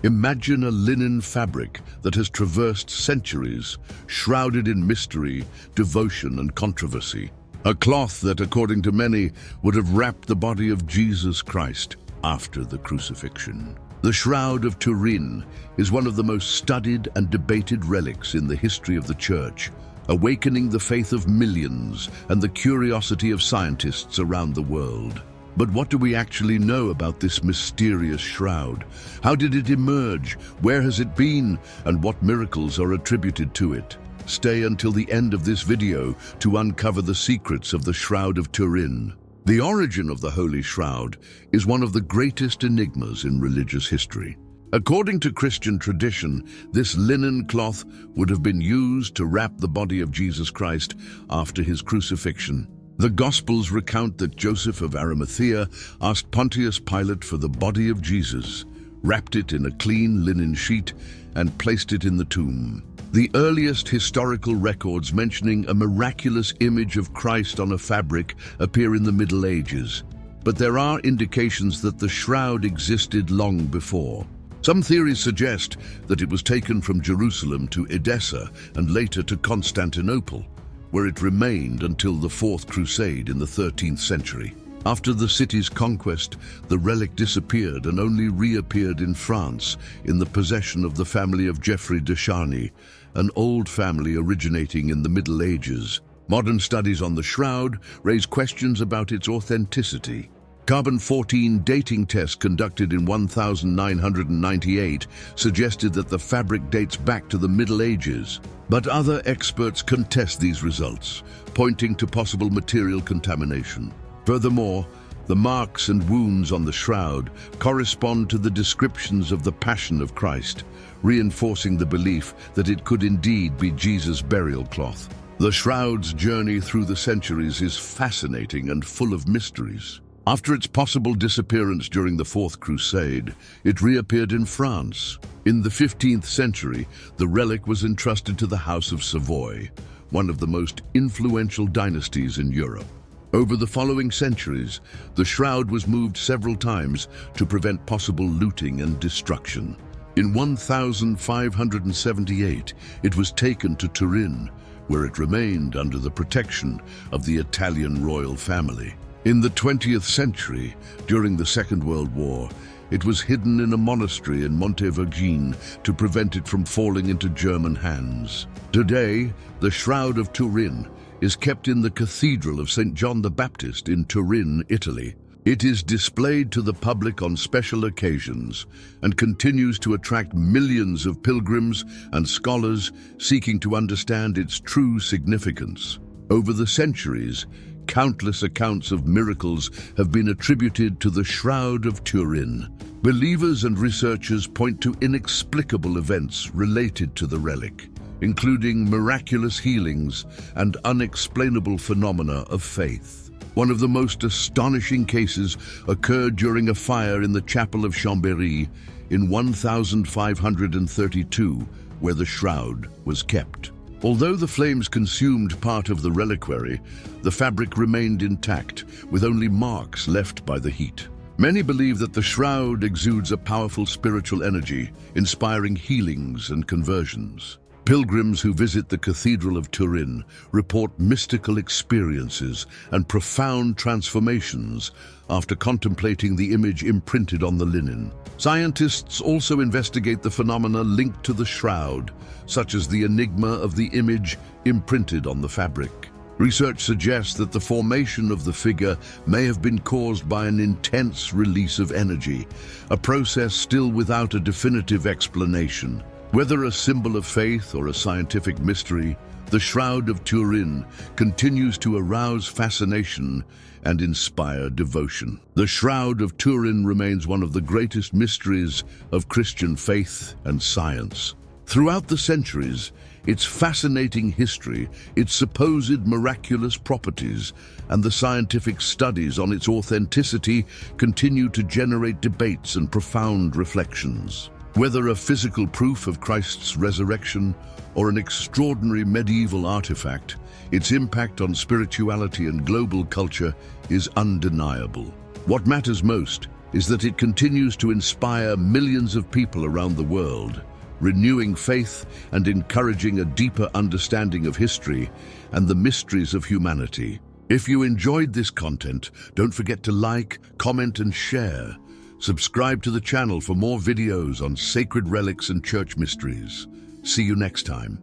Imagine a linen fabric that has traversed centuries, shrouded in mystery, devotion, and controversy. A cloth that, according to many, would have wrapped the body of Jesus Christ after the crucifixion. The Shroud of Turin is one of the most studied and debated relics in the history of the Church, awakening the faith of millions and the curiosity of scientists around the world. But what do we actually know about this mysterious shroud? How did it emerge? Where has it been? And what miracles are attributed to it? Stay until the end of this video to uncover the secrets of the Shroud of Turin. The origin of the Holy Shroud is one of the greatest enigmas in religious history. According to Christian tradition, this linen cloth would have been used to wrap the body of Jesus Christ after his crucifixion. The Gospels recount that Joseph of Arimathea asked Pontius Pilate for the body of Jesus, wrapped it in a clean linen sheet, and placed it in the tomb. The earliest historical records mentioning a miraculous image of Christ on a fabric appear in the Middle Ages, but there are indications that the shroud existed long before. Some theories suggest that it was taken from Jerusalem to Edessa and later to Constantinople, where it remained until the Fourth Crusade in the 13th century. After the city's conquest, the relic disappeared and only reappeared in France in the possession of the family of Geoffrey de Charny, an old family originating in the Middle Ages. Modern studies on the shroud raise questions about its authenticity. Carbon-14 dating tests conducted in 1998 suggested that the fabric dates back to the Middle Ages, but other experts contest these results, pointing to possible material contamination. Furthermore, the marks and wounds on the shroud correspond to the descriptions of the Passion of Christ, reinforcing the belief that it could indeed be Jesus' burial cloth. The shroud's journey through the centuries is fascinating and full of mysteries. After its possible disappearance during the Fourth Crusade, it reappeared in France. In the 15th century, the relic was entrusted to the House of Savoy, one of the most influential dynasties in Europe. Over the following centuries, the shroud was moved several times to prevent possible looting and destruction. In 1578, it was taken to Turin, where it remained under the protection of the Italian royal family. In the 20th century, during the Second World War, it was hidden in a monastery in Montevergine to prevent it from falling into German hands. Today, the Shroud of Turin is kept in the Cathedral of St. John the Baptist in Turin, Italy. It is displayed to the public on special occasions and continues to attract millions of pilgrims and scholars seeking to understand its true significance. Over the centuries, countless accounts of miracles have been attributed to the Shroud of Turin. Believers and researchers point to inexplicable events related to the relic, including miraculous healings and unexplainable phenomena of faith. One of the most astonishing cases occurred during a fire in the Chapel of Chambéry in 1532, where the shroud was kept. Although the flames consumed part of the reliquary, the fabric remained intact, with only marks left by the heat. Many believe that the shroud exudes a powerful spiritual energy, inspiring healings and conversions. Pilgrims who visit the Cathedral of Turin report mystical experiences and profound transformations after contemplating the image imprinted on the linen. Scientists also investigate the phenomena linked to the shroud, such as the enigma of the image imprinted on the fabric. Research suggests that the formation of the figure may have been caused by an intense release of energy, a process still without a definitive explanation. Whether a symbol of faith or a scientific mystery, the Shroud of Turin continues to arouse fascination and inspire devotion. The Shroud of Turin remains one of the greatest mysteries of Christian faith and science. Throughout the centuries, its fascinating history, its supposed miraculous properties, and the scientific studies on its authenticity continue to generate debates and profound reflections. Whether a physical proof of Christ's resurrection or an extraordinary medieval artifact, its impact on spirituality and global culture is undeniable. What matters most is that it continues to inspire millions of people around the world, renewing faith and encouraging a deeper understanding of history and the mysteries of humanity. If you enjoyed this content, don't forget to like, comment, and share. Subscribe to the channel for more videos on sacred relics and church mysteries. See you next time.